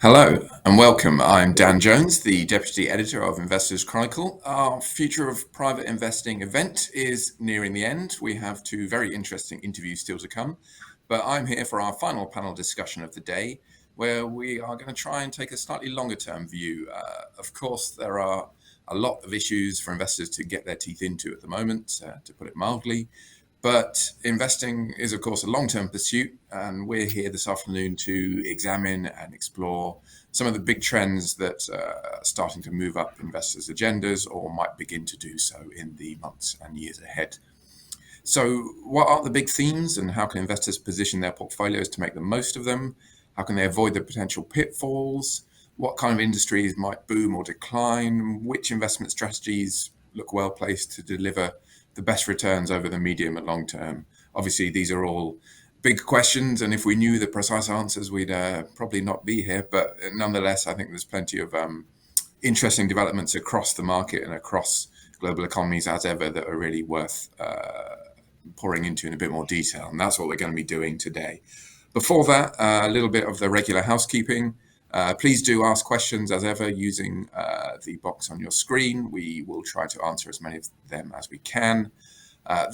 Hello and welcome. I'm Dan Jones, the Deputy Editor of Investors Chronicle. Our Future of Private Investing event is nearing the end. We have two very interesting interviews still to come, but I'm here for our final panel discussion of the day, where we are going to try and take a slightly longer term view. Of course, there are a lot of issues for investors to get their teeth into at the moment, to put it mildly. But investing is, of course, a long-term pursuit, and we're here this afternoon to examine and explore some of the big trends that are starting to move up investors' agendas or might begin to do so in the months and years ahead. So, what are the big themes, and how can investors position their portfolios to make the most of them? How can they avoid the potential pitfalls? What kind of industries might boom or decline? Which investment strategies look well placed to deliver the best returns over the medium and long term? Obviously, these are all big questions, and if we knew the precise answers, we'd probably not be here. But nonetheless, I think there's plenty of interesting developments across the market and across global economies as ever that are really worth pouring into in a bit more detail. And that's what we're going to be doing today. Before that, a little bit of the regular housekeeping. Please do ask questions as ever using the box on your screen. We will try to answer as many of them as we can.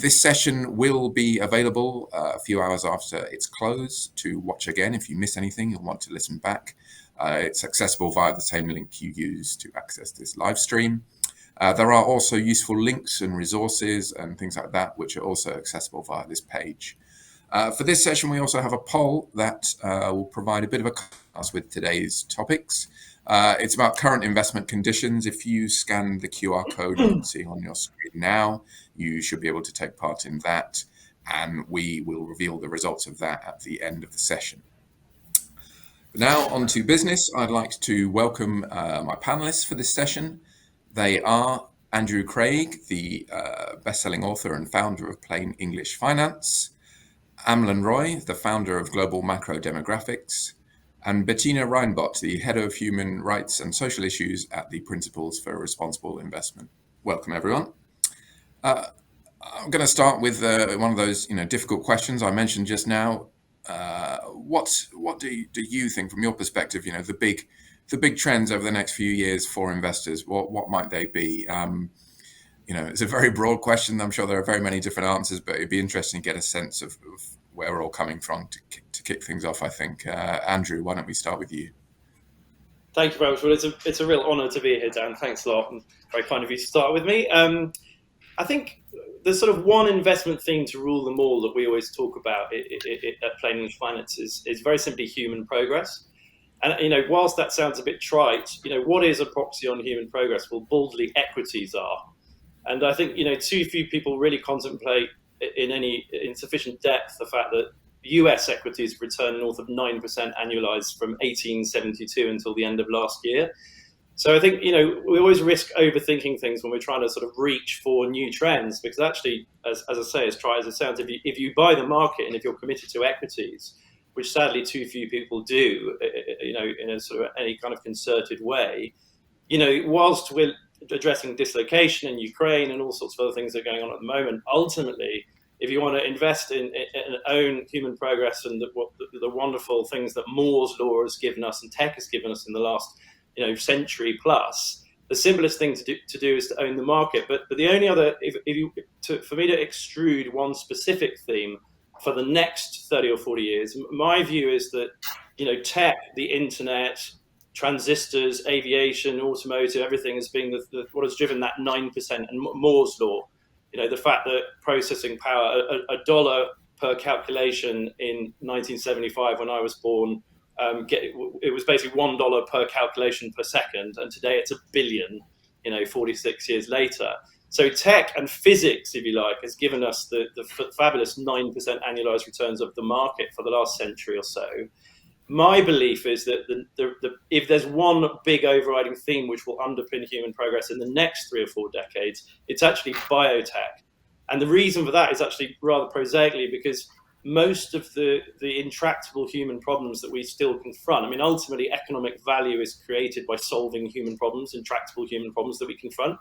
This session will be available a few hours after its close to watch again. If you miss anything and want to listen back, it's accessible via the same link you use to access this live stream. There are also useful links and resources and things like that, which are also accessible via this page. For this session, we also have a poll that will provide a bit of a contrast with today's topics. It's about current investment conditions. If you scan the QR code you can see on your screen now, you should be able to take part in that, and we will reveal the results of that at the end of the session. Now on to business. I'd like to welcome my panelists for this session. They are Andrew Craig, the best-selling author and founder of Plain English Finance, Amlan Roy, the founder of Global Macro Demographics, and Bettina Reinbott, the head of human rights and social issues at the Principles for Responsible Investment. Welcome, everyone. I'm going to start with one of those difficult questions I mentioned just now. What do you think, from your perspective, the big trends over the next few years for investors? What might they be? It's a very broad question. I'm sure there are very many different answers, but it'd be interesting to get a sense of where we're all coming from to kick things off, I think. Andrew, why don't we start with you? Thank you very much. Well, it's a real honour to be here, Dan. Thanks a lot, and very kind of you to start with me. I think there's sort of one investment theme to rule them all that we always talk about at Plain English Finance is very simply human progress. And whilst that sounds a bit trite, what is a proxy on human progress? Well, baldly, equities are. And I think too few people really contemplate in sufficient depth the fact that US equities returned north of 9% annualized from 1872 until the end of last year. So I think we always risk overthinking things when we're trying to sort of reach for new trends, because actually, as I say, as trite as it sounds, if you buy the market and if you're committed to equities, which sadly too few people do, in a sort of any kind of concerted way, whilst we're addressing dislocation in Ukraine and all sorts of other things that are going on at the moment, ultimately, if you want to invest in and own human progress and the wonderful things that Moore's law has given us and tech has given us in the last century plus, the simplest thing to do is to own the market. But the only other, for me to extrude one specific theme for the next 30 or 40 years, my view is that tech, the internet, transistors, aviation, automotive, everything has been what has driven that 9% and Moore's law. The fact that processing power, a dollar per calculation in 1975 when I was born, it was basically $1 per calculation per second, and today it's a billion, 46 years later. So tech and physics, if you like, has given us the fabulous 9% annualized returns of the market for the last century or so. My belief is that if there's one big overriding theme which will underpin human progress in the next 3 or 4 decades, it's actually biotech. And the reason for that is actually rather prosaically because most of the intractable human problems that we still confront, ultimately economic value is created by solving human problems, intractable human problems that we confront.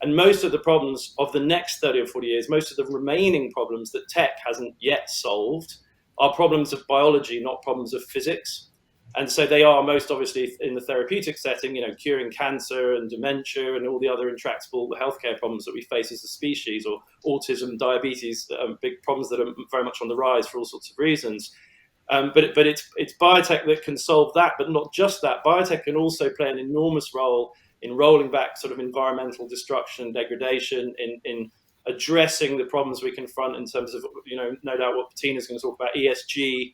And most of the problems of the next 30 or 40 years, most of the remaining problems that tech hasn't yet solved, are problems of biology, not problems of physics. And so they are most obviously in the therapeutic setting, curing cancer and dementia and all the other intractable healthcare problems that we face as a species, or autism, diabetes, big problems that are very much on the rise for all sorts of reasons. But it's biotech that can solve that, but not just that. Biotech can also play an enormous role in rolling back sort of environmental destruction and degradation, in addressing the problems we confront in terms of, no doubt what Bettina's going to talk about, ESG,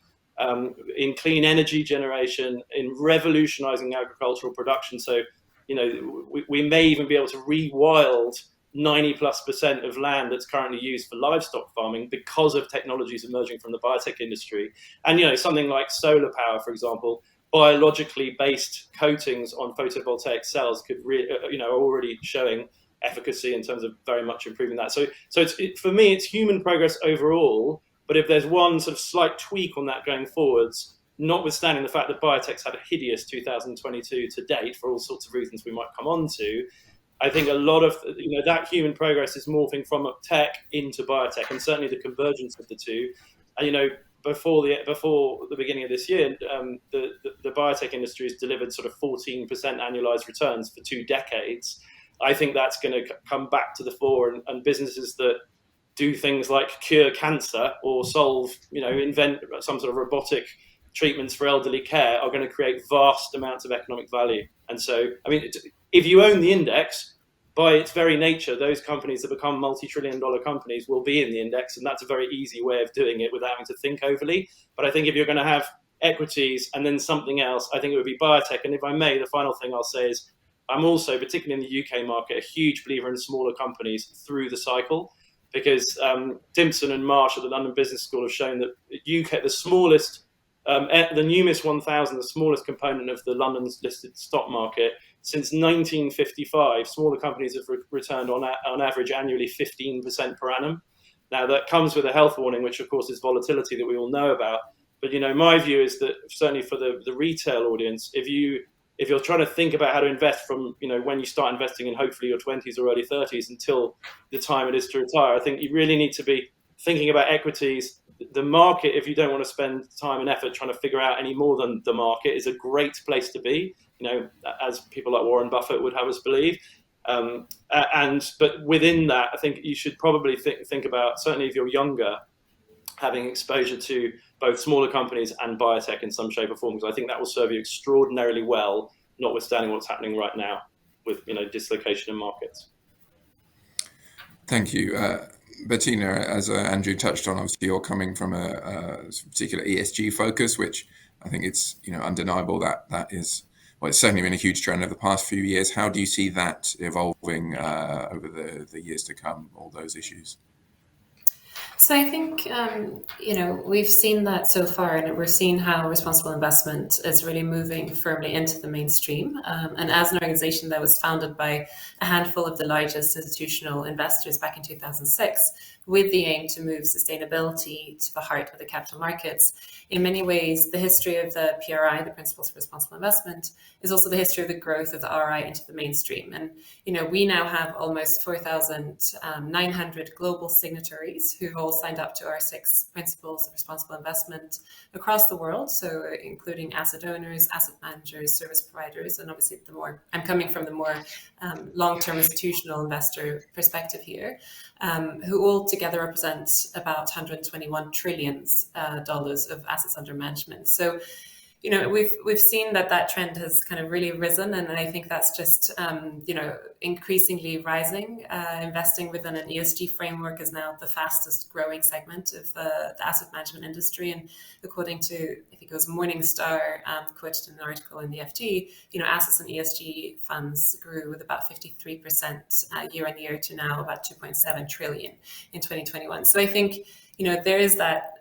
in clean energy generation, in revolutionizing agricultural production. So, we may even be able to rewild 90+% of land that's currently used for livestock farming because of technologies emerging from the biotech industry. And, something like solar power, for example, biologically based coatings on photovoltaic cells could are already showing efficacy in terms of very much improving that. So for me, it's human progress overall. But if there's one sort of slight tweak on that going forwards, notwithstanding the fact that biotech's had a hideous 2022 to date for all sorts of reasons we might come on to, I think a lot of that human progress is morphing from tech into biotech, and certainly the convergence of the two. And before the beginning of this year, the biotech industry has delivered sort of 14% annualized returns for 2 decades. I think that's going to come back to the fore, and businesses that do things like cure cancer or invent some sort of robotic treatments for elderly care are going to create vast amounts of economic value. And so, if you own the index, by its very nature, those companies that become multi-trillion-dollar companies will be in the index, and that's a very easy way of doing it without having to think overly. But I think if you're going to have equities and then something else, I think it would be biotech. And if I may, the final thing I'll say is I'm also, particularly in the UK market, a huge believer in smaller companies through the cycle, because Timpson and Marsh at the London Business School have shown that UK, the smallest, the Numis 1000, the smallest component of the London's listed stock market, since 1955, smaller companies have returned on average annually 15% per annum. Now, that comes with a health warning, which of course is volatility that we all know about. But my view is that certainly for the retail audience, if you're trying to think about how to invest from when you start investing in hopefully your 20s or early 30s until the time it is to retire, I think you really need to be thinking about equities. The market, if you don't want to spend time and effort trying to figure out any more than the market, is a great place to be, as people like Warren Buffett would have us believe. But within that, I think you should probably think about, certainly if you're younger, having exposure to both smaller companies and biotech in some shape or form, because I think that will serve you extraordinarily well, notwithstanding what's happening right now with dislocation in markets. Thank you. Bettina, as Andrew touched on, obviously you're coming from a particular ESG focus, which I think it's undeniable that is, well, it's certainly been a huge trend over the past few years. How do you see that evolving over the years to come, all those issues? So I think, we've seen that so far, and we're seeing how responsible investment is really moving firmly into the mainstream. And as an organization that was founded by a handful of the largest institutional investors back in 2006, with the aim to move sustainability to the heart of the capital markets, in many ways, the history of the PRI, the Principles for Responsible Investment, is also the history of the growth of the RI into the mainstream. And, we now have almost 4,900 global signatories who've all signed up to our 6 Principles of Responsible Investment across the world. So including asset owners, asset managers, service providers, and obviously I'm coming from the more long-term institutional investor perspective here, who all together represent about $121 trillion of assets under management. So, we've seen that trend has kind of really risen, and I think that's just increasingly rising. Investing within an ESG framework is now the fastest growing segment of the asset management industry, and according to, I think it was Morningstar, quoted in an article in the FT, assets in ESG funds grew with about 53% year on year to now about 2.7 trillion in 2021. So I think there is that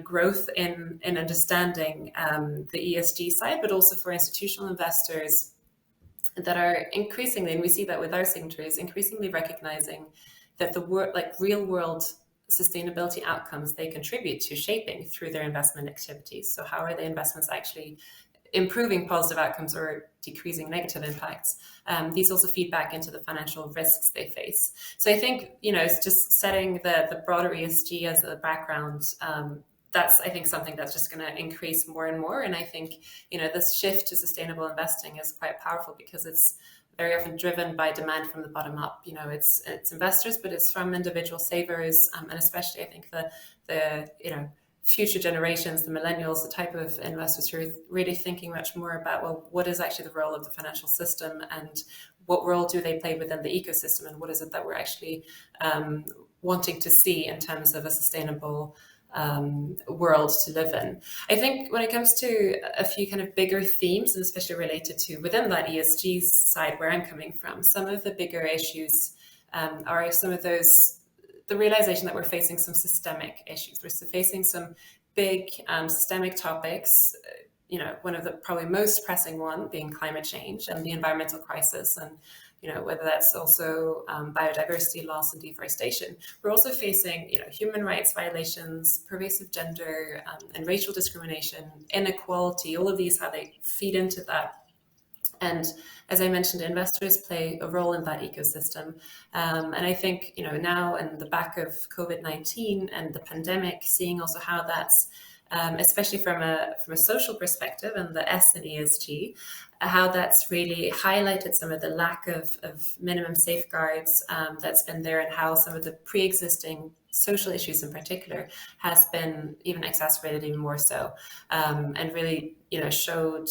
growth in understanding the ESG side, but also for institutional investors that are increasingly, and we see that with our signatories, increasingly recognizing that the real world sustainability outcomes they contribute to shaping through their investment activities. So how are the investments actually improving positive outcomes or decreasing negative impacts? These also feed back into the financial risks they face. So I think, it's just setting the broader ESG as a background that's, I think, something that's just going to increase more and more. And I think, this shift to sustainable investing is quite powerful because it's very often driven by demand from the bottom up. It's investors, but it's from individual savers, and especially I think the future generations, the millennials, the type of investors who are really thinking much more about, well, what is actually the role of the financial system and what role do they play within the ecosystem, and what is it that we're actually wanting to see in terms of a sustainable world to live in. I think when it comes to a few kind of bigger themes, and especially related to within that ESG side where I'm coming from, some of the bigger issues are some of those, the realization that we're facing some systemic issues. We're facing some big systemic topics, one of the probably most pressing one being climate change and the environmental crisis, and whether that's also biodiversity loss and deforestation. We're also facing, human rights violations, pervasive gender and racial discrimination, inequality, all of these, how they feed into that. And as I mentioned, investors play a role in that ecosystem. And I think, now in the back of COVID-19 and the pandemic, seeing also how that's, especially from a social perspective and the S in ESG, how that's really highlighted some of the lack of minimum safeguards that's been there, and how some of the pre-existing social issues in particular has been even exacerbated even more so, and really showed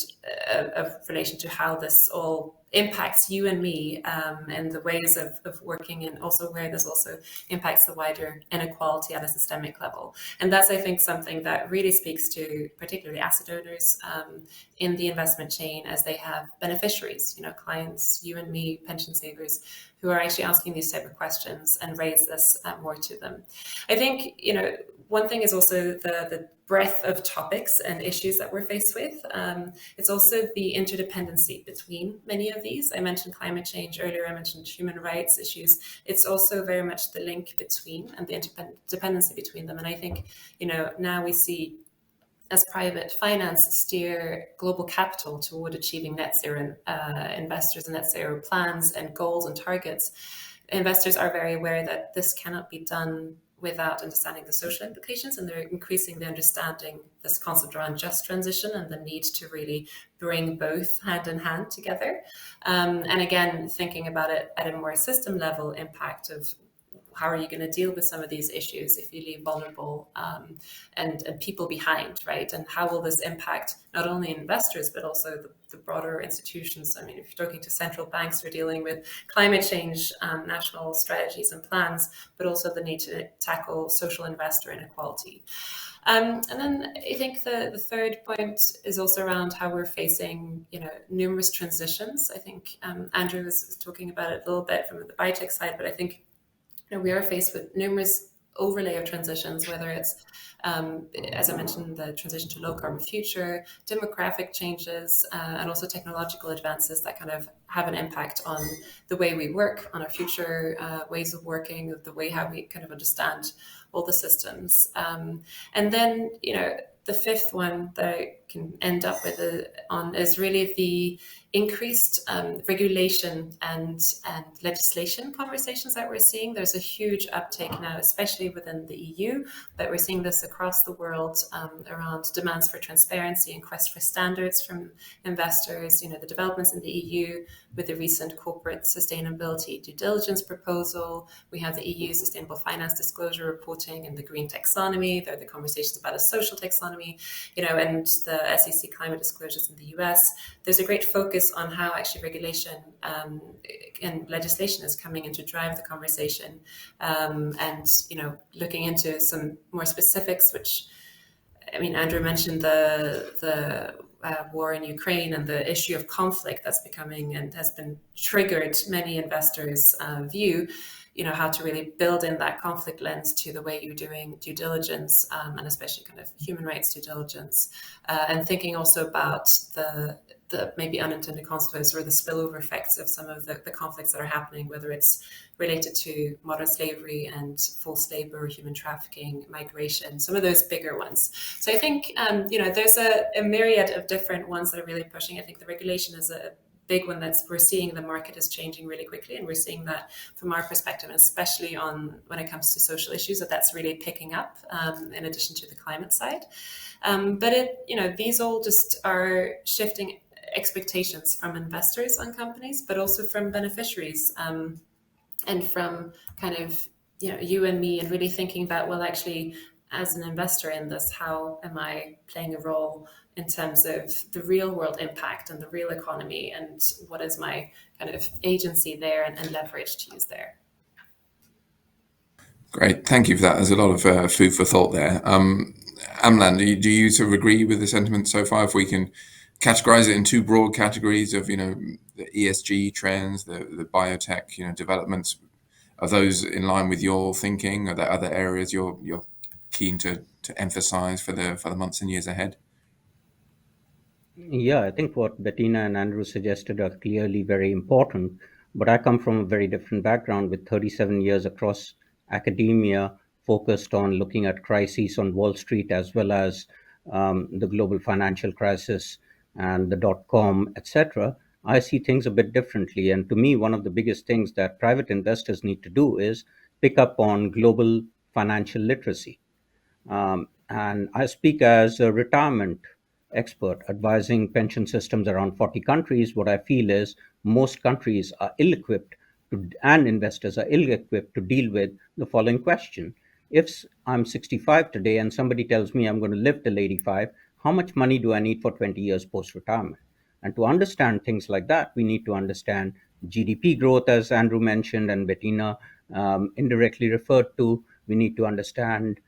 a relation to how this all impacts you and me and the ways of working, and also where this also impacts the wider inequality at a systemic level. And that's, I think, something that really speaks to particularly asset owners in the investment chain, as they have beneficiaries, clients, you and me, pension savers, who are actually asking these type of questions and raise this more to them. I think, one thing is also the breadth of topics and issues that we're faced with. It's also the interdependency between many of these. I mentioned climate change earlier, I mentioned human rights issues. It's also very much the link between and the interdependency between them. And I think, now we see, as private finance steer global capital toward achieving net zero investors and net zero plans and goals and targets, investors are very aware that this cannot be done without understanding the social implications, and they're increasingly understanding this concept around just transition and the need to really bring both hand in hand together. And again, thinking about it at a more system level impact of how are you going to deal with some of these issues if you leave vulnerable and people behind, right? And how will this impact not only investors, but also the broader institutions? I mean, if you're talking to central banks, we're dealing with climate change, national strategies and plans, but also the need to tackle social investor inequality. And then I think the third point is also around how we're facing, numerous transitions. I think Andrew was talking about it a little bit from the biotech side, but I think we are faced with numerous overlay of transitions, whether it's, as I mentioned, the transition to low carbon future, demographic changes, and also technological advances that kind of have an impact on the way we work, on our future ways of working, the way how we kind of understand all the systems. And then, the fifth one that I can end up with is really the increased regulation and legislation conversations that we're seeing. There's a huge uptake now, especially within the EU, but we're seeing this across the world around demands for transparency and quest for standards from investors. The developments in the EU with the recent corporate sustainability due diligence proposal. We have the EU sustainable finance disclosure reporting and the green taxonomy. There are the conversations about a social taxonomy, and the SEC climate disclosures in the US. There's a great focus on how actually regulation and legislation is coming in to drive the conversation, and looking into some more specifics, which, I mean, Andrew mentioned the war in Ukraine and the issue of conflict that's becoming and has been triggered many investors' view, how to really build in that conflict lens to the way you're doing due diligence, and especially kind of human rights due diligence, and thinking also about the maybe unintended consequences or the spillover effects of some of the conflicts that are happening, whether it's related to modern slavery and forced labor, human trafficking, migration, some of those bigger ones. So I think, there's a myriad of different ones that are really pushing. I think the regulation is a big one that's we're seeing the market is changing really quickly, and we're seeing that from our perspective, especially on when it comes to social issues, that's really picking up in addition to the climate side. But these all just are shifting expectations from investors on companies, but also from beneficiaries, and from kind of you and me, and really thinking about, well, actually, as an investor in this, how am I playing a role in terms of the real world impact and the real economy, and what is my kind of agency there and leverage to use there? Great, thank you for that. There's a lot of food for thought there. Amlan, do you sort of agree with the sentiment so far? If we can categorize it in two broad categories of, the ESG trends, the biotech, developments, are those in line with your thinking? Are there other areas you're keen to emphasize for the months and years ahead? Yeah, I think what Bettina and Andrew suggested are clearly very important. But I come from a very different background with 37 years across academia, focused on looking at crises on Wall Street as well as the global financial crisis and the dot-com, etc. I see things a bit differently. And to me, one of the biggest things that private investors need to do is pick up on global financial literacy. And I speak as a retirement expert advising pension systems around 40 countries. What I feel is most countries are ill equipped and investors are ill equipped to deal with the following question. If I'm 65 today and somebody tells me I'm going to live till 85, how much money do I need for 20 years post retirement? And to understand things like that, we need to understand GDP growth, as Andrew mentioned and Bettina indirectly referred to. We need to understand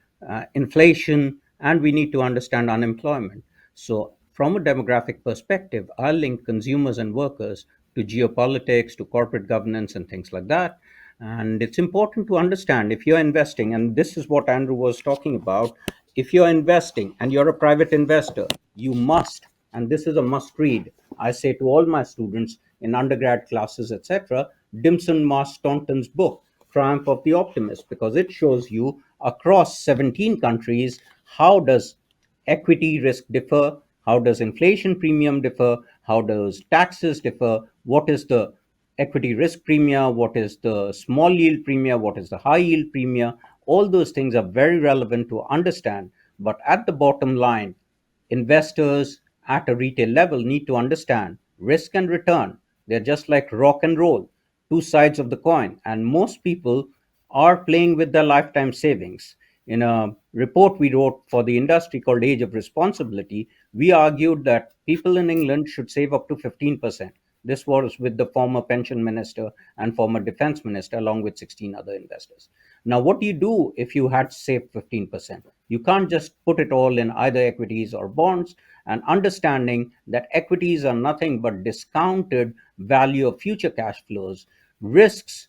inflation, and we need to understand unemployment. So, from a demographic perspective, I'll link consumers and workers to geopolitics, to corporate governance, and things like that. And it's important to understand if you're investing, and this is what Andrew was talking about. If you're investing and you're a private investor, you must, and this is a must read, I say to all my students in undergrad classes, etc., Dimson Mars Staunton's book, Triumph of the Optimist, because it shows you across 17 countries how does equity risk differ, how does inflation premium differ, how does taxes differ, what is the equity risk premium, what is the small yield premium, what is the high yield premium. All those things are very relevant to understand. But at the bottom line, investors at a retail level need to understand risk and return. They're just like rock and roll, two sides of the coin. And most people are playing with their lifetime savings. In a report we wrote for the industry called Age of Responsibility, we argued that people in England should save up to 15%. This was with the former pension minister and former defense minister, along with 16 other investors. Now, what do you do if you had saved 15%? You can't just put it all in either equities or bonds. And understanding that equities are nothing but discounted value of future cash flows, risks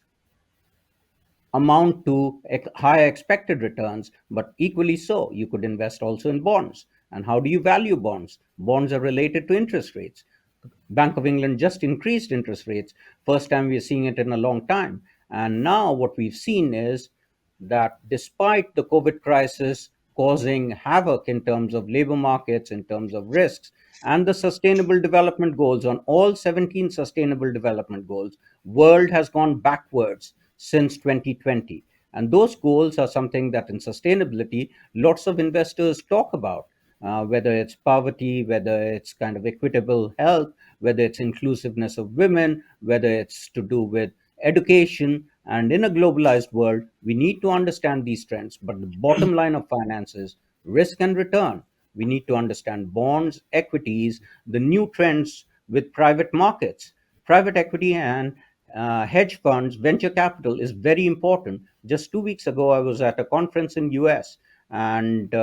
amount to higher expected returns, but equally so, you could invest also in bonds. And how do you value bonds? Bonds are related to interest rates. Bank of England just increased interest rates. First time we are seeing it in a long time. And now what we've seen is that despite the COVID crisis causing havoc in terms of labor markets, in terms of risks, and the sustainable development goals on all 17 sustainable development goals, world has gone backwards since 2020. And those goals are something that in sustainability, lots of investors talk about. Whether it's poverty, whether it's kind of equitable health, whether it's inclusiveness of women, whether it's to do with education. And in a globalized world, we need to understand these trends. But the bottom line of finance is risk and return. We need to understand bonds, equities, the new trends with private markets, private equity, and hedge funds. Venture capital is very important. Just 2 weeks ago, I was at a conference in US, and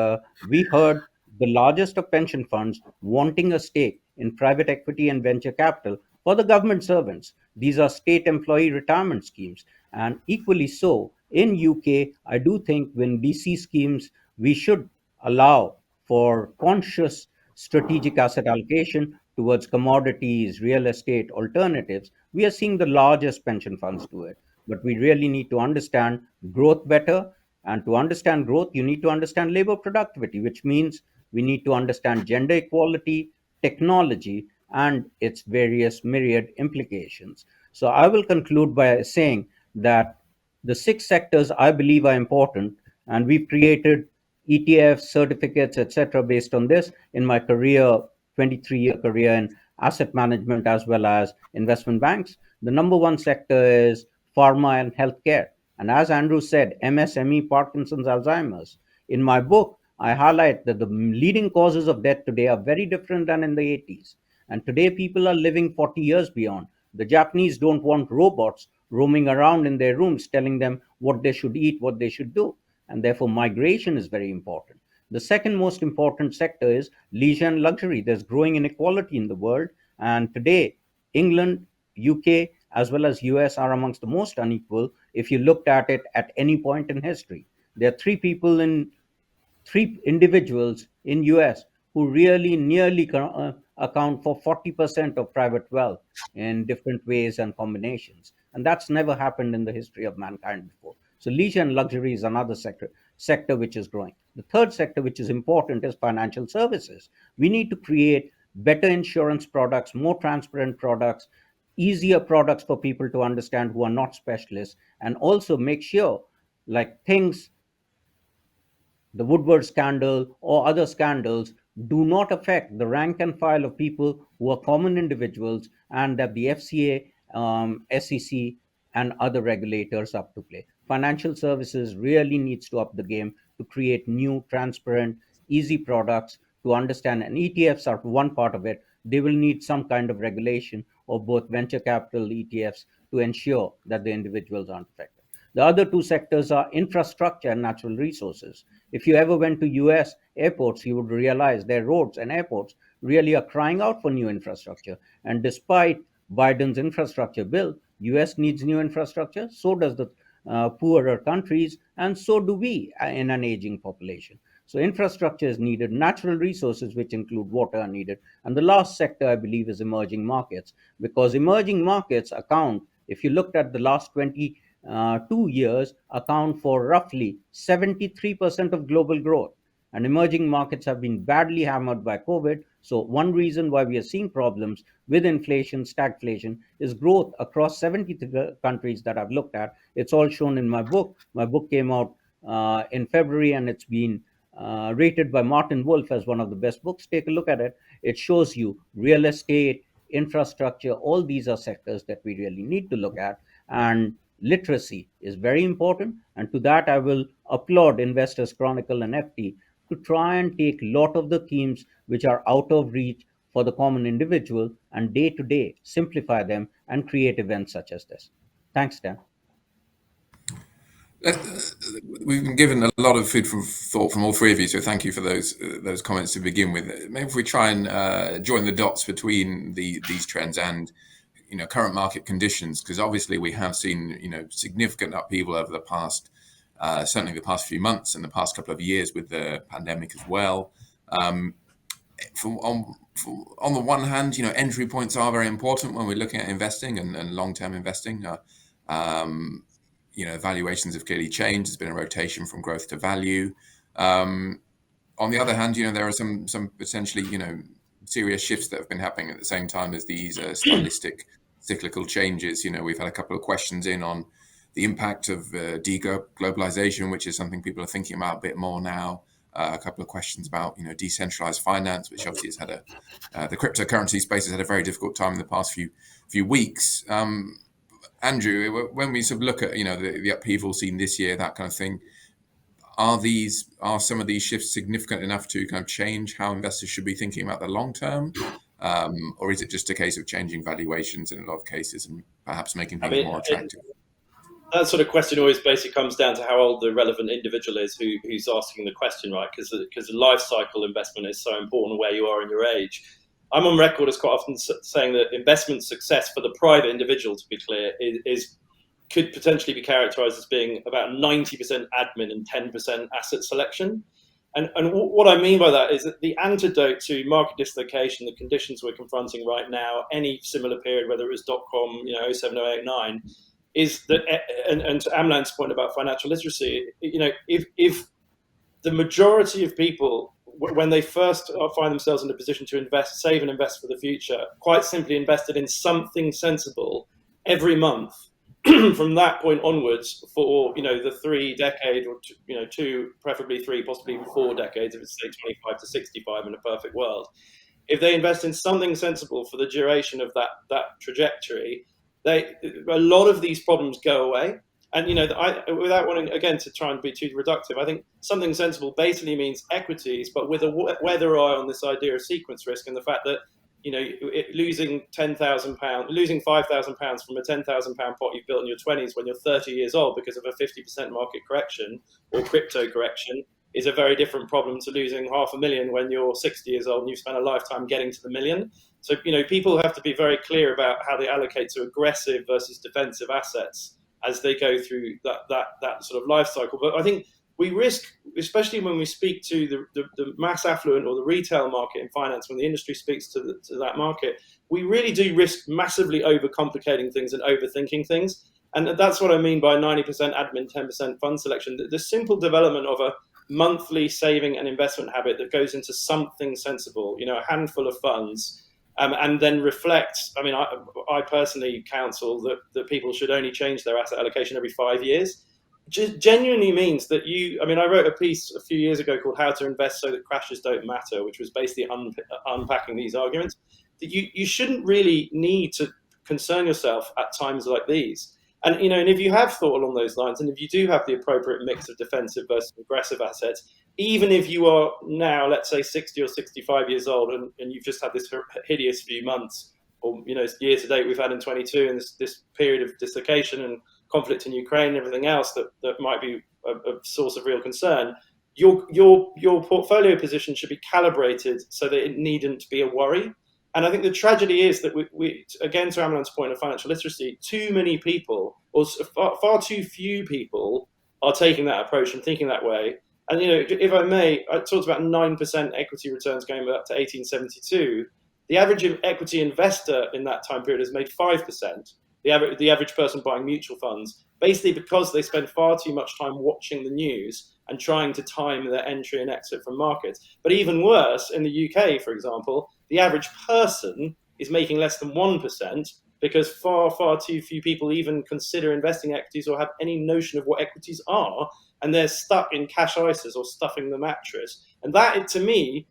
we heard the largest of pension funds wanting a stake in private equity and venture capital for the government servants. These are state employee retirement schemes. And equally so, in UK, I do think when DC schemes, we should allow for conscious strategic asset allocation towards commodities, real estate, alternatives. We are seeing the largest pension funds do it. But we really need to understand growth better. And to understand growth, you need to understand labor productivity, which means we need to understand gender equality, technology, and its various myriad implications. So I will conclude by saying that the six sectors I believe are important, and we've created ETFs, certificates, etc., based on this in my career, 23-year career in asset management as well as investment banks. The number one sector is pharma and healthcare. And as Andrew said, MSME, Parkinson's, Alzheimer's. In my book, I highlight that the leading causes of death today are very different than in the 80s. And today, people are living 40 years beyond. The Japanese don't want robots roaming around in their rooms telling them what they should eat, what they should do. And therefore, migration is very important. The second most important sector is leisure and luxury. There's growing inequality in the world. And today, England, UK, as well as US are amongst the most unequal if you looked at it at any point in history. There are three individuals in US who really nearly account for 40% of private wealth in different ways and combinations, and that's never happened in the history of mankind before. So leisure and luxury is another sector which is growing. The third sector which is important is financial services. We need to create better insurance products, more transparent products, easier products for people to understand who are not specialists, and also make sure, like things, the Woodward scandal or other scandals, do not affect the rank and file of people who are common individuals, and that the FCA, SEC, and other regulators up to play. Financial services really needs to up the game to create new, transparent, easy products to understand. And ETFs are one part of it. They will need some kind of regulation of both venture capital ETFs to ensure that the individuals aren't affected. The other two sectors are infrastructure and natural resources. If you ever went to US airports, you would realize their roads and airports really are crying out for new infrastructure. And despite Biden's infrastructure bill, US needs new infrastructure, so does the poorer countries, and so do we in an aging population. So infrastructure is needed, natural resources, which include water, are needed. And the last sector, I believe, is emerging markets, because emerging markets account, if you looked at the last 2 years, account for roughly 73% of global growth. And emerging markets have been badly hammered by COVID. So, one reason why we are seeing problems with inflation, stagflation, is growth across 70 countries that I've looked at. It's all shown in my book. My book came out in February, and it's been rated by Martin Wolf as one of the best books. Take a look at it. It shows you real estate, infrastructure, all these are sectors that we really need to look at. And literacy is very important. And to that, I will applaud Investors Chronicle and FT to try and take a lot of the themes which are out of reach for the common individual and day to day simplify them and create events such as this. Thanks, Dan. We've been given a lot of food for thought from all three of you, so thank you for those comments to begin with. Maybe if we try and join the dots between these trends and current market conditions, because obviously we have seen significant upheaval over the past, certainly the past few months and the past couple of years with the pandemic as well. On the one hand, entry points are very important when we're looking at investing and long-term investing. Valuations have clearly changed. There's been a rotation from growth to value. On the other hand, there are some potentially serious shifts that have been happening at the same time as these stylistic cyclical changes. We've had a couple of questions in on the impact of deglobalization, which is something people are thinking about a bit more now. A couple of questions about decentralized finance, which obviously has had the cryptocurrency space has had a very difficult time in the past few weeks. Andrew, when we sort of look at the upheaval seen this year, that kind of thing, are some of these shifts significant enough to kind of change how investors should be thinking about the long term, or is it just a case of changing valuations in a lot of cases and perhaps making things more attractive? That sort of question always basically comes down to how old the relevant individual is who's asking the question, right? Because the life cycle investment is so important where you are in your age. I'm on record as quite often saying that investment success for the private individual, to be clear, could potentially be characterized as being about 90% admin and 10% asset selection. And what I mean by that is that the antidote to market dislocation, the conditions we're confronting right now, any similar period, whether it was .com, 07, 08, 09, is that, and to Amlan's point about financial literacy, if the majority of people when they first find themselves in a position to invest, save and invest for the future, quite simply invested in something sensible every month from that point onwards for, the 3 decade or, two, preferably 3, possibly 4 decades, if it's say 25 to 65 in a perfect world. If they invest in something sensible for the duration of that trajectory, a lot of these problems go away. And, without wanting, again, to try and be too reductive, I think something sensible basically means equities, but with a weather eye on this idea of sequence risk and the fact that, losing £10,000, losing £5,000 from a £10,000 pot you've built in your 20s when you're 30 years old because of a 50% market correction or crypto correction is a very different problem to losing $500,000 when you're 60 years old and you've spent a lifetime getting to the million. So, people have to be very clear about how they allocate to aggressive versus defensive assets as they go through that sort of life cycle. But I think we risk, especially when we speak to the mass affluent or the retail market in finance, when the industry speaks to that market, we really do risk massively overcomplicating things and overthinking things. And that's what I mean by 90% admin, 10% fund selection. The simple development of a monthly saving and investment habit that goes into something sensible, a handful of funds, and then reflects. I mean, I personally counsel that people should only change their asset allocation every 5 years. Genuinely means that I wrote a piece a few years ago called How to Invest So That Crashes Don't Matter, which was basically unpacking these arguments. That you shouldn't really need to concern yourself at times like these. And, and if you have thought along those lines, and if you do have the appropriate mix of defensive versus aggressive assets, even if you are now, let's say, 60 or 65 years old and you've just had this hideous few months, or, year to date we've had in 22, and this period of dislocation and conflict in Ukraine and everything else that might be a source of real concern, your portfolio position should be calibrated so that it needn't be a worry. And I think the tragedy is that we again, to Amlan's point of financial literacy, too many people, or far too few people, are taking that approach and thinking that way. And, if I may, I talked about 9% equity returns going up to 1872. The average equity investor in that time period has made 5%. The average person buying mutual funds, basically because they spend far too much time watching the news and trying to time their entry and exit from markets. But even worse, in the UK, for example, the average person is making less than 1% because far, far too few people even consider investing equities or have any notion of what equities are, and they're stuck in cash ISAs or stuffing the mattress. And that, to me,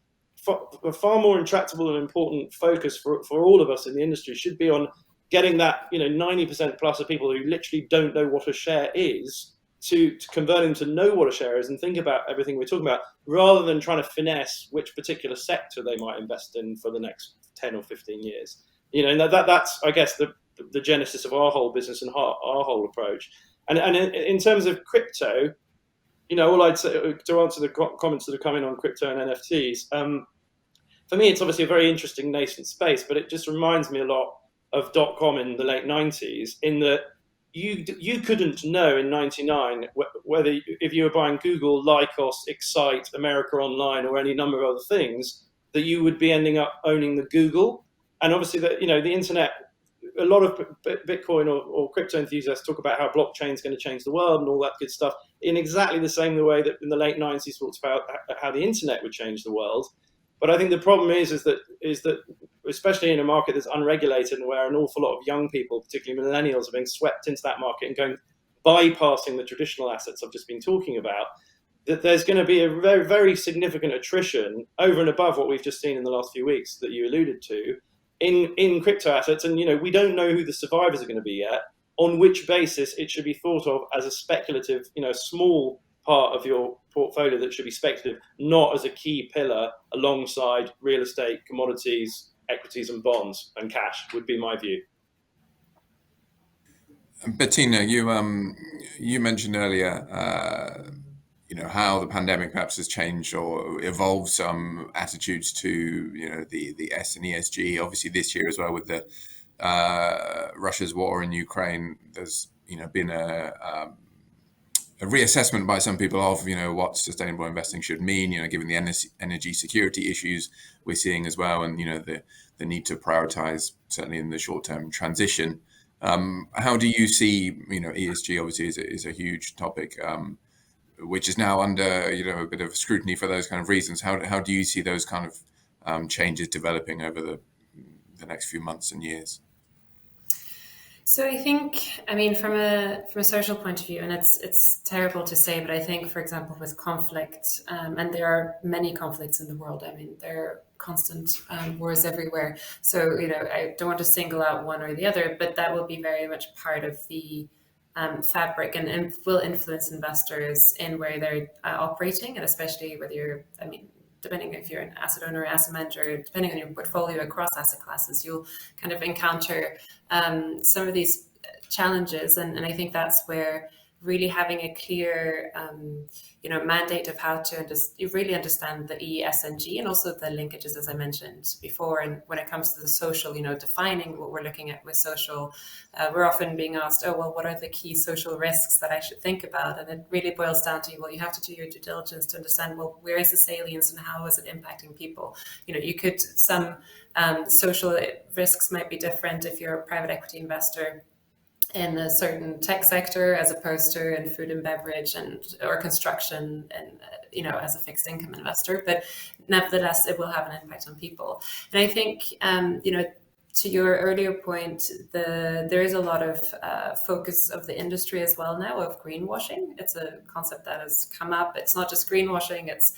a far more intractable and important focus for all of us in the industry should be on getting that 90% plus of people who literally don't know what a share is to convert them to know what a share is and think about everything we're talking about, rather than trying to finesse which particular sector they might invest in for the next 10 or 15 years. And that's, I guess, the genesis of our whole business and our whole approach. And in terms of crypto, all I'd say to answer the comments that have come in on crypto and NFTs, for me, it's obviously a very interesting nascent space, but it just reminds me a lot of .com in the late 90s, in that you couldn't know in 99 whether, if you were buying Google, Lycos, Excite, America Online, or any number of other things, that you would be ending up owning the Google. And obviously, the internet, a lot of Bitcoin or crypto enthusiasts talk about how blockchain is going to change the world and all that good stuff, in exactly the same way that in the late 90s talked about how the internet would change the world. But I think the problem is that especially in a market that's unregulated and where an awful lot of young people, particularly millennials, are being swept into that market and bypassing the traditional assets I've just been talking about, that there's going to be a very, very significant attrition over and above what we've just seen in the last few weeks that you alluded to in crypto assets. And, we don't know who the survivors are going to be yet, on which basis it should be thought of as a speculative, small part of your portfolio that should be speculative, not as a key pillar alongside real estate, commodities, equities and bonds and cash, would be my view. Bettina, you mentioned earlier, how the pandemic perhaps has changed or evolved some attitudes to, the S and ESG. Obviously, this year as well with the Russia's war in Ukraine, there's been a reassessment by some people of what sustainable investing should mean, given the energy security issues we're seeing as well, and the need to prioritize certainly in the short-term transition. How do you see ESG obviously is a huge topic. which is now under a bit of scrutiny for those kind of reasons. How do you see those kind of changes developing over the next few months and years? So I think, I mean, from a social point of view, and it's terrible to say, but I think, for example, with conflict, and there are many conflicts in the world. I mean, there are constant wars everywhere. So I don't want to single out one or the other, but that will be very much part of the fabric and will influence investors in where they're operating, and especially whether you're, I mean, depending if you're an asset owner or asset manager, depending on your portfolio across asset classes, you'll kind of encounter some of these challenges. And I think that's where really having a clear, mandate of how to you really understand the E, S, and G, and also the linkages, as I mentioned before. And when it comes to the social, defining what we're looking at with social, we're often being asked, oh, well, what are the key social risks that I should think about? And it really boils down to, well, you have to do your due diligence to understand, well, where is the salience and how is it impacting people? Some social risks might be different if you're a private equity investor in a certain tech sector as opposed to in food and beverage or construction and as a fixed income investor, but nevertheless it will have an impact on people. And I think to your earlier point, there is a lot of focus of the industry as well now of greenwashing. It's a concept that has come up. It's not just greenwashing, it's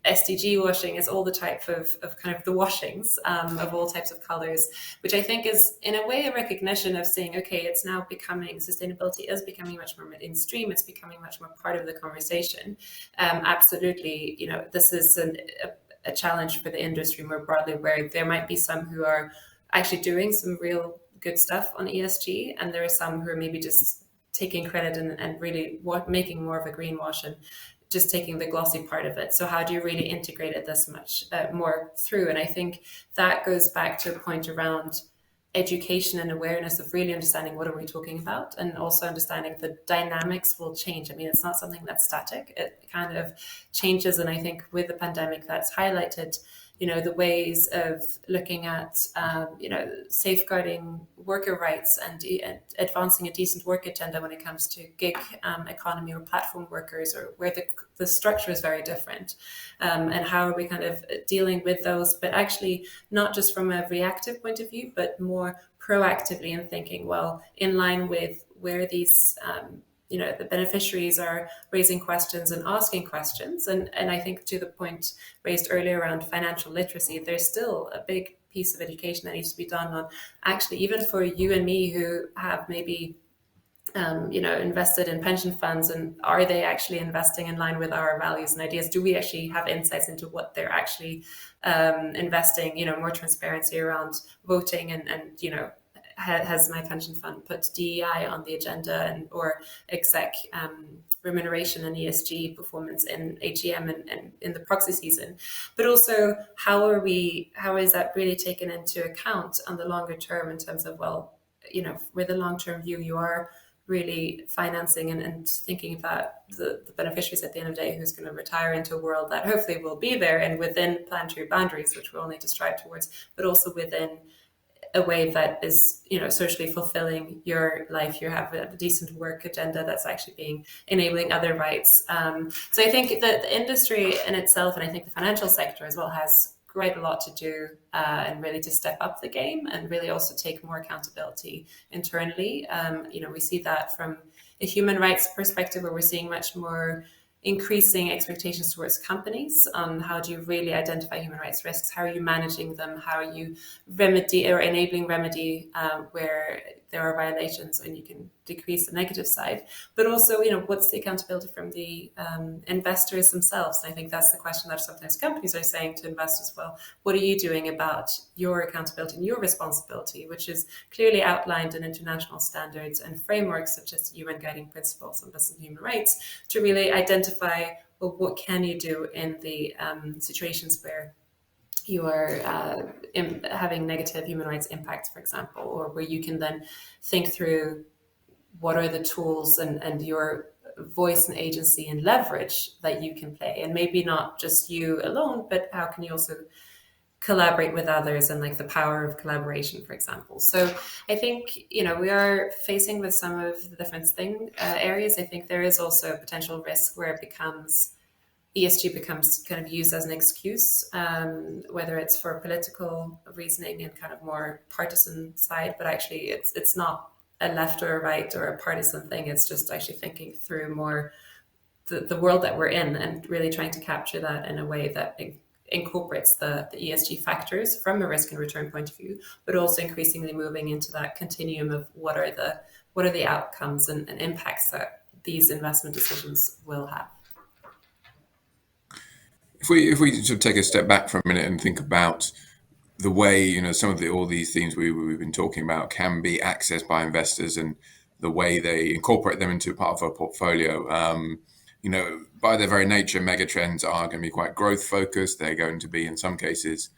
SDG washing, it's all the type of kind of the washings of all types of colors, which I think is in a way a recognition of saying, okay, it's now becoming, sustainability is becoming much more mainstream, it's becoming much more part of the conversation. Absolutely, this is a challenge for the industry more broadly, where there might be some who are actually doing some real good stuff on ESG, and there are some who are maybe just taking credit and really making more of a greenwash and just taking the glossy part of it. So how do you really integrate it this much more through? And I think that goes back to a point around education and awareness of really understanding what are we talking about, and also understanding the dynamics will change. I mean, it's not something that's static. It kind of changes. And I think with the pandemic, that's highlighted the ways of looking at, safeguarding worker rights and advancing a decent work agenda when it comes to gig economy or platform workers, or where the structure is very different. And how are we kind of dealing with those, but actually not just from a reactive point of view, but more proactively in thinking, well, in line with where these the beneficiaries are raising questions and asking questions. And I think to the point raised earlier around financial literacy, there's still a big piece of education that needs to be done on actually, even for you and me who have maybe invested in pension funds, and are they actually investing in line with our values and ideas? Do we actually have insights into what they're actually investing, more transparency around voting and has my pension fund put DEI on the agenda or exec remuneration and ESG performance in AGM and in the proxy season? But also, how is that really taken into account on the longer term in terms of, well, with a long-term view, you are really financing and thinking about the beneficiaries at the end of the day, who's going to retire into a world that hopefully will be there and within planetary boundaries, which we all need to strive towards, but also within a way that is, socially fulfilling your life. You have a decent work agenda that's actually enabling other rights. So I think that the industry in itself, and I think the financial sector as well, has quite a lot to do and really to step up the game and really also take more accountability internally. We see that from a human rights perspective, where we're seeing much more increasing expectations towards companies on how do you really identify human rights risks, how are you managing them, how are you enabling remedy where there are violations, and you can decrease the negative side. But also, what's the accountability from the investors themselves? And I think that's the question that sometimes companies are saying to investors, well, what are you doing about your accountability and your responsibility, which is clearly outlined in international standards and frameworks such as UN Guiding Principles on Business and Human Rights, to really identify, well, what can you do in the situations where you are having negative human rights impacts, for example, or where you can then think through what are the tools and your voice and agency and leverage that you can play, and maybe not just you alone, but how can you also collaborate with others and like the power of collaboration, for example. So I think, we are facing with some of the different areas. I think there is also a potential risk where ESG becomes kind of used as an excuse, whether it's for political reasoning and kind of more partisan side, but actually it's not a left or a right or a partisan thing. It's just actually thinking through more the world that we're in and really trying to capture that in a way that incorporates the ESG factors from a risk and return point of view, but also increasingly moving into that continuum of what are the outcomes and impacts that these investment decisions will have. If we sort of take a step back for a minute and think about the way some of all these themes we've been talking about can be accessed by investors and the way they incorporate them into part of a portfolio. By their very nature, megatrends are going to be quite growth focused. They're going to be, in some cases,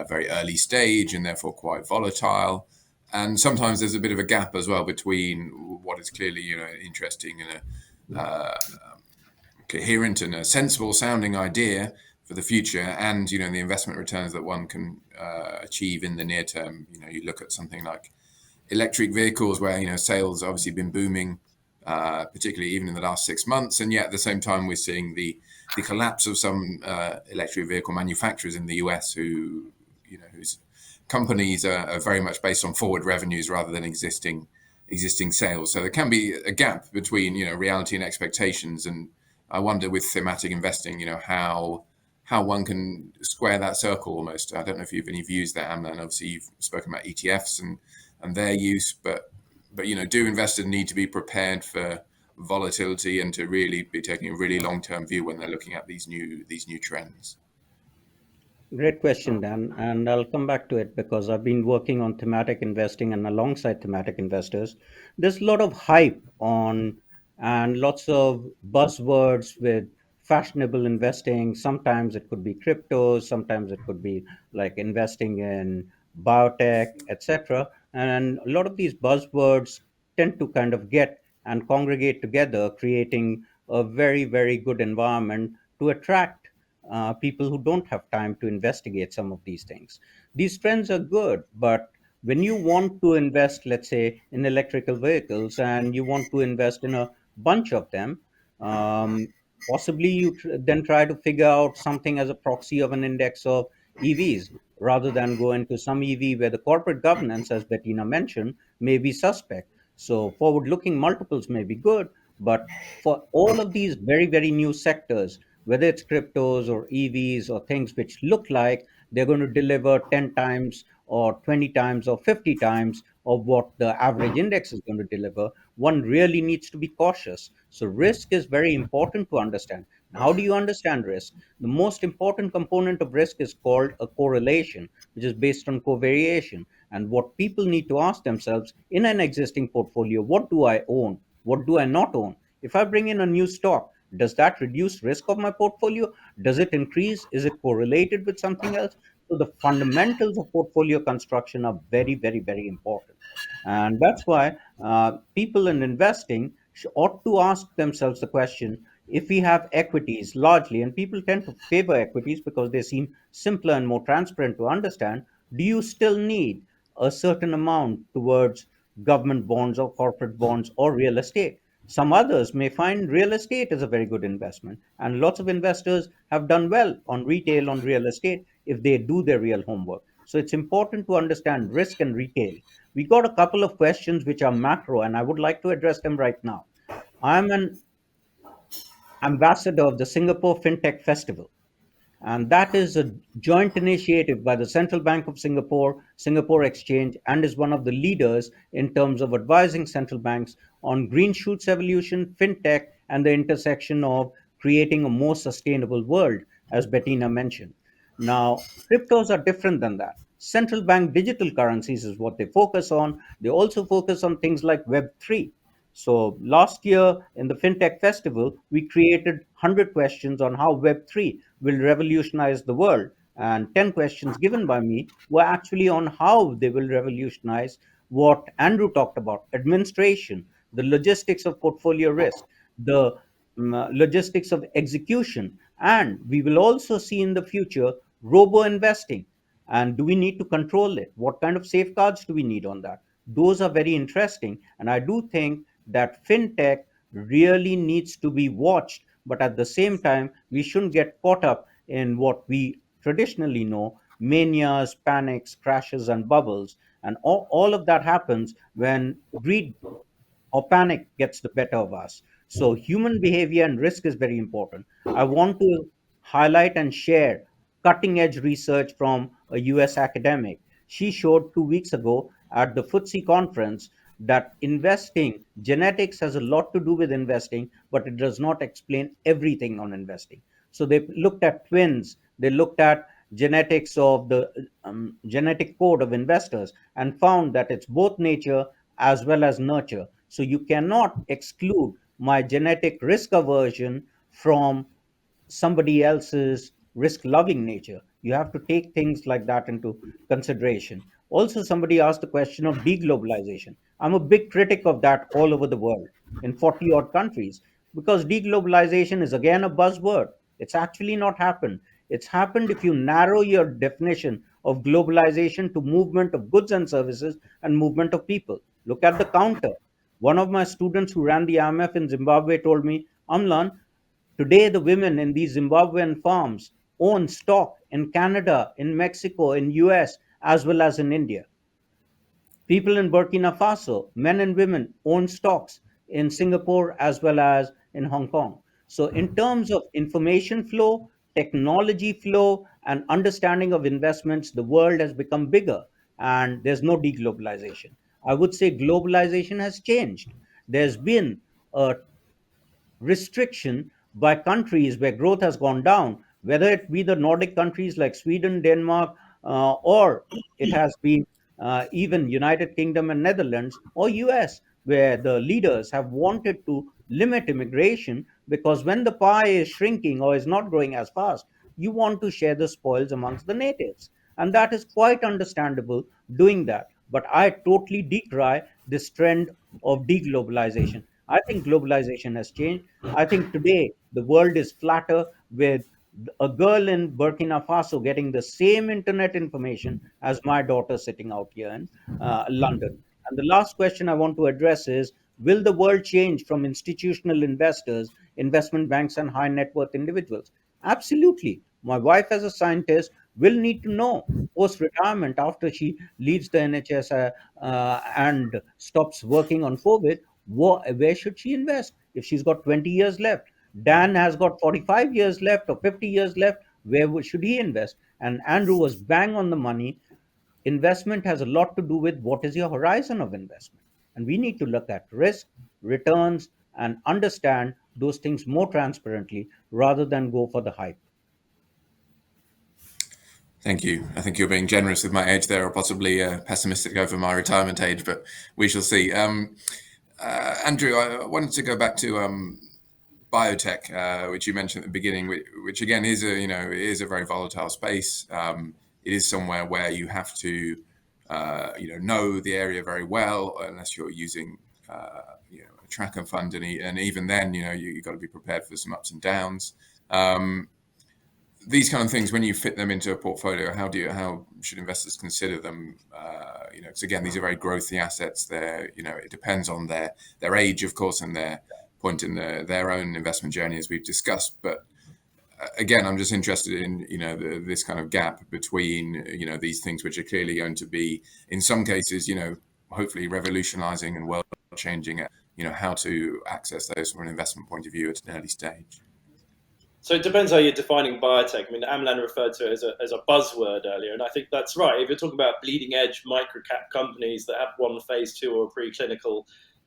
very early stage and therefore quite volatile. And sometimes there's a bit of a gap as well between what is clearly, interesting and a coherent and a sensible sounding idea for the future, and the investment returns that one can achieve in the near term. You look at something like electric vehicles, where sales obviously been booming, particularly even in the last 6 months, and yet at the same time we're seeing the collapse of some electric vehicle manufacturers in the US whose companies are very much based on forward revenues rather than existing sales. So there can be a gap between reality and expectations, and I wonder with thematic investing, how one can square that circle almost. I don't know if you've any views there, Amna. Obviously, you've spoken about ETFs and their use, but do investors need to be prepared for volatility and to really be taking a really long-term view when they're looking at these new trends? Great question, Dan. And I'll come back to it because I've been working on thematic investing, and alongside thematic investors, there's a lot of hype on and lots of buzzwords with fashionable investing. Sometimes it could be cryptos, sometimes it could be like investing in biotech, etc. And a lot of these buzzwords tend to kind of get and congregate together, creating a very, very good environment to attract people who don't have time to investigate some of these things. These trends are good, but when you want to invest, let's say, in electrical vehicles and you want to invest in a bunch of them, um, possibly you then try to figure out something as a proxy of an index of EVs rather than go into some EV where the corporate governance, as Bettina mentioned, may be suspect. So forward looking multiples may be good, but for all of these very, very new sectors, whether it's cryptos or EVs or things which look like they're going to deliver 10 times or 20 times or 50 times of what the average index is going to deliver, one really needs to be cautious. So, risk is very important to understand. Now, how do you understand risk? The most important component of risk is called a correlation, which is based on covariation. And what people need to ask themselves in an existing portfolio, what do I own? What do I not own? If I bring in a new stock, does that reduce risk of my portfolio? Does it increase? Is it correlated with something else? So the fundamentals of portfolio construction are very, very, very important. And that's why people in investing ought to ask themselves the question, if we have equities largely, and people tend to favor equities because they seem simpler and more transparent to understand, do you still need a certain amount towards government bonds or corporate bonds or real estate? Some others may find real estate is a very good investment, and lots of investors have done well on retail, on real estate, if they do their real homework. So it's important to understand risk and retail. We got a couple of questions which are macro, and I would like to address them right now. I'm an ambassador of the Singapore FinTech Festival, and that is a joint initiative by the Central Bank of Singapore, Singapore Exchange, and is one of the leaders in terms of advising central banks on green shoots evolution, fintech, and the intersection of creating a more sustainable world, as Bettina mentioned. Now, cryptos are different than that. Central bank digital currencies is what they focus on. They also focus on things like Web3. So last year in the FinTech Festival, we created 100 questions on how Web3 will revolutionize the world. And 10 questions given by me were actually on how they will revolutionize what Andrew talked about: administration, the logistics of portfolio risk, the logistics of execution. And we will also see in the future robo investing. And do we need to control it? What kind of safeguards do we need on that? Those are very interesting. And I do think that fintech really needs to be watched. But at the same time, we shouldn't get caught up in what we traditionally know manias, panics, crashes, and bubbles. And all of that happens when greed or panic gets the better of us. So, human behavior and risk is very important. I want to highlight and share cutting edge research from a US academic. She showed 2 weeks ago at the FTSE conference that investing, genetics has a lot to do with investing, but it does not explain everything on investing. So, they looked at twins, they looked at genetics of the genetic code of investors and found that it's both nature as well as nurture. So you cannot exclude my genetic risk aversion from somebody else's risk loving nature. You have to take things like that into consideration. Also, somebody asked the question of deglobalization. I'm a big critic of that all over the world in 40 odd countries because deglobalization is again a buzzword. It's actually not happened. It's happened if you narrow your definition of globalization to movement of goods and services and movement of people. Look at the counter. One of my students who ran the IMF in Zimbabwe told me, Amlan, today the women in these Zimbabwean farms own stock in Canada, in Mexico, in US, as well as in India. People in Burkina Faso, men and women, own stocks in Singapore as well as in Hong Kong. So, in terms of information flow, technology flow, and understanding of investments, the world has become bigger and there's no deglobalization. I would say globalization has changed. There's been a restriction by countries where growth has gone down, whether it be the Nordic countries like Sweden, Denmark, or it has been even United Kingdom and Netherlands or US, where the leaders have wanted to limit immigration because when the pie is shrinking or is not growing as fast, you want to share the spoils amongst the natives. And that is quite understandable doing that. But I totally decry this trend of deglobalization. I think globalization has changed. I think today the world is flatter with a girl in Burkina Faso getting the same internet information as my daughter sitting out here in London. And the last question I want to address is, will the world change from institutional investors, investment banks, and high net worth individuals? Absolutely. My wife, as a scientist, will need to know post retirement after she leaves the NHS and stops working on COVID, where should she invest if she's got 20 years left? Dan has got 45 years left or 50 years left. Where should he invest? And Andrew was bang on the money. Investment has a lot to do with what is your horizon of investment. And we need to look at risk, returns, and understand those things more transparently rather than go for the hype. Thank you. I think you're being generous with my age there, or possibly pessimistic over my retirement age, but we shall see. Andrew, I wanted to go back to biotech, which you mentioned at the beginning, which again is a very volatile space. It is somewhere where you have to know the area very well, unless you're using a tracker fund, and even then you've got to be prepared for some ups and downs. These kind of things, when you fit them into a portfolio, how should investors consider them? Because again, these are very growthy assets. It depends on their age, of course, and their point in their own investment journey, as we've discussed. But again, I'm just interested in this kind of gap between these things, which are clearly going to be, in some cases, hopefully revolutionizing and world changing. How to access those from an investment point of view at an early stage. So it depends how you're defining biotech. I mean, Amlan referred to it as a buzzword earlier, and I think that's right. If you're talking about bleeding edge microcap companies that have one phase 2 or a preclinical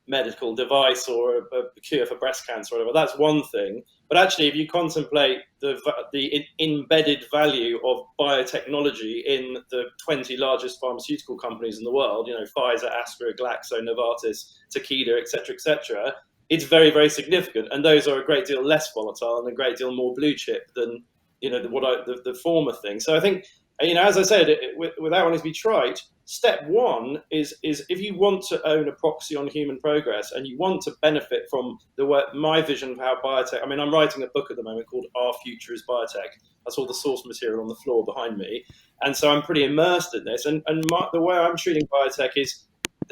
medical device or a cure for breast cancer or whatever, that's one thing. But actually, if you contemplate the embedded value of biotechnology in the 20 largest pharmaceutical companies in the world, Pfizer, Astra, Glaxo, Novartis, Takeda, etc., it's very, very significant, and those are a great deal less volatile and a great deal more blue chip than the former thing. So I think As I said, without wanting to be trite, step one is if you want to own a proxy on human progress and you want to benefit from the work, my vision of how biotech. I mean, I'm writing a book at the moment called "Our Future is Biotech." That's all the source material on the floor behind me, and so I'm pretty immersed in this. And the way I'm treating biotech is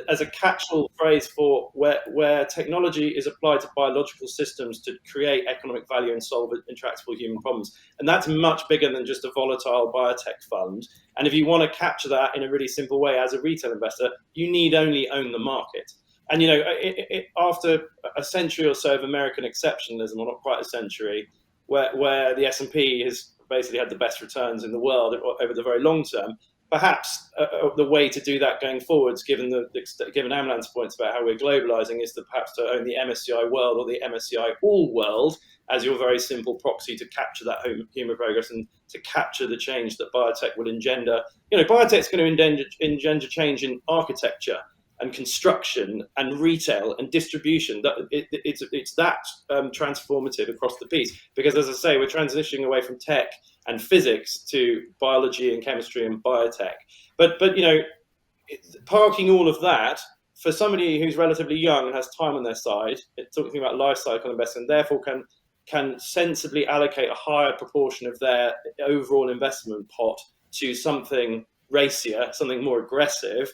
as a catch-all phrase for where technology is applied to biological systems to create economic value and solve intractable human problems. And that's much bigger than just a volatile biotech fund. And if you want to capture that in a really simple way as a retail investor, you need only own the market. And, after a century or so of American exceptionalism, or not quite a century, where the S&P has basically had the best returns in the world over the very long term, perhaps the way to do that going forwards, given Amland's points about how we're globalizing, is to perhaps to own the MSCI World or the MSCI All World as your very simple proxy to capture that human progress and to capture the change that biotech will engender. Biotech's going to engender change in architecture and construction and retail and distribution. It's that transformative across the piece, because, as I say, we're transitioning away from tech and physics to biology and chemistry and biotech. But parking all of that, for somebody who's relatively young and has time on their side, talking about life cycle investing, therefore can sensibly allocate a higher proportion of their overall investment pot to something racier, something more aggressive.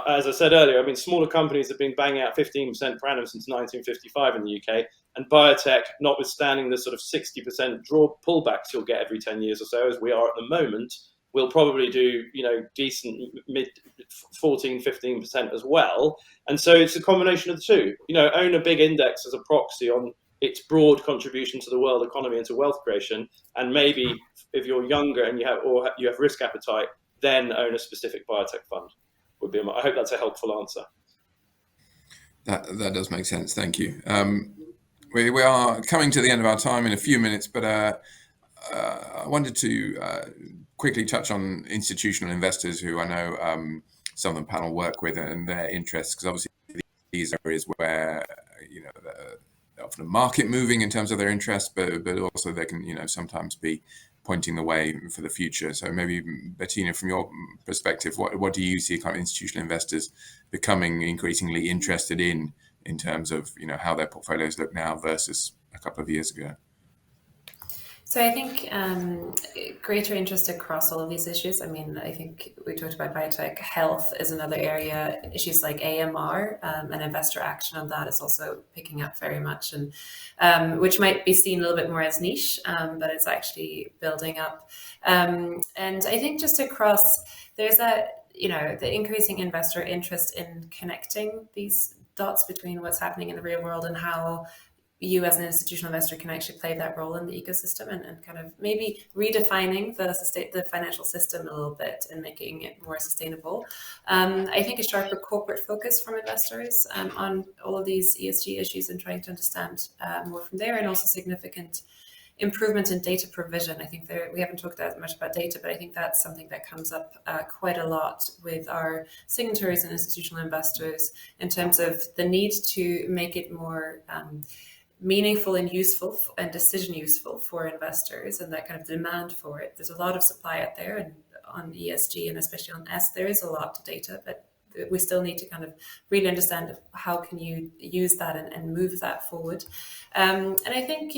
As I said earlier, I mean, smaller companies have been banging out 15% per annum since 1955 in the UK, and biotech, notwithstanding the sort of 60% pullbacks you'll get every 10 years or so, as we are at the moment, will probably do, decent mid 14, 15% as well. And so it's a combination of the two. Own a big index as a proxy on its broad contribution to the world economy and to wealth creation, and maybe if you're younger and you have risk appetite, then own a specific biotech fund. I hope that's a helpful answer. That does make sense. Thank you. We are coming to the end of our time in a few minutes, but I wanted to quickly touch on institutional investors who I know some of the panel work with and their interests, because obviously these areas where they're often market moving in terms of their interest, but also they can sometimes be pointing the way for the future. So maybe, Bettina, from your perspective, what do you see kind of institutional investors becoming increasingly interested in terms of how their portfolios look now versus a couple of years ago? So I think greater interest across all of these issues. I mean, I think we talked about biotech. Health is another area. Issues like AMR and investor action on that is also picking up very much, and which might be seen a little bit more as niche, but it's actually building up. And I think just across, there's that, the increasing investor interest in connecting these dots between what's happening in the real world and how you as an institutional investor can actually play that role in the ecosystem, and kind of maybe redefining the financial system a little bit and making it more sustainable. I think a sharper corporate focus from investors on all of these ESG issues and trying to understand more from there, and also significant improvement in data provision. I think we haven't talked that much about data, but I think that's something that comes up quite a lot with our signatories and institutional investors in terms of the need to make it more meaningful and useful and decision useful for investors, and that kind of demand for it. There's a lot of supply out there, and on ESG and especially on S, there is a lot of data, but we still need to kind of really understand how can you use that and move that forward. And I think,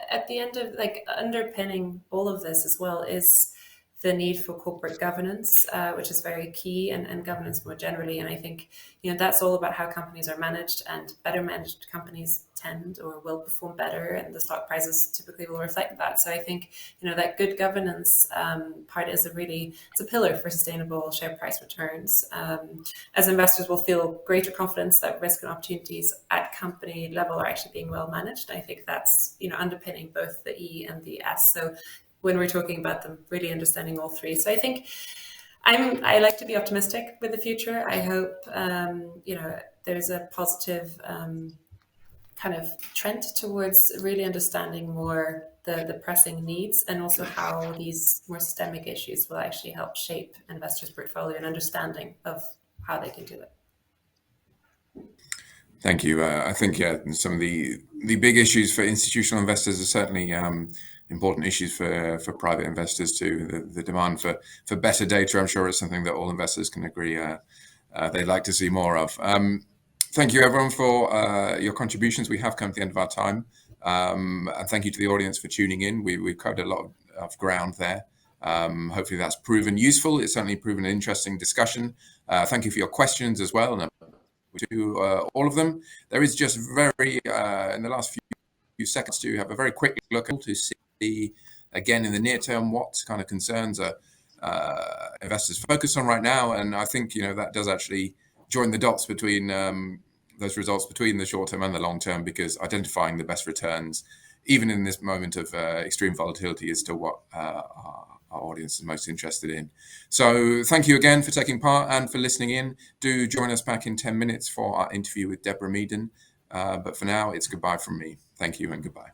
at the end of underpinning all of this as well is the need for corporate governance, which is very key, and governance more generally. And I think, that's all about how companies are managed, and better managed companies tend or will perform better, and the stock prices typically will reflect that. So I think, that good governance part is it's a pillar for sustainable share price returns. As investors will feel greater confidence that risk and opportunities at company level are actually being well managed. I think that's, underpinning both the E and the S. So when we're talking about them, really understanding all three. So I think I like to be optimistic with the future. I hope, there's a positive kind of trend towards really understanding more the pressing needs, and also how these more systemic issues will actually help shape investors' portfolio and understanding of how they can do it. Thank you. I think, some of the big issues for institutional investors are certainly important issues for private investors too. The demand for better data, I'm sure, is something that all investors can agree they'd like to see more of. Thank you, everyone, for your contributions. We have come to the end of our time. And thank you to the audience for tuning in. We've covered a lot of ground there. Hopefully that's proven useful. It's certainly proven an interesting discussion. Thank you for your questions as well, and to all of them. There is just very, in the last few seconds, to have a very quick look to see, again, in the near term, what kind of concerns are investors focused on right now. And I think, that does actually join the dots between those results between the short term and the long term, because identifying the best returns, even in this moment of extreme volatility, is still what our audience is most interested in. So thank you again for taking part and for listening in. Do join us back in 10 minutes for our interview with Deborah Meaden. But for now, it's goodbye from me. Thank you and goodbye.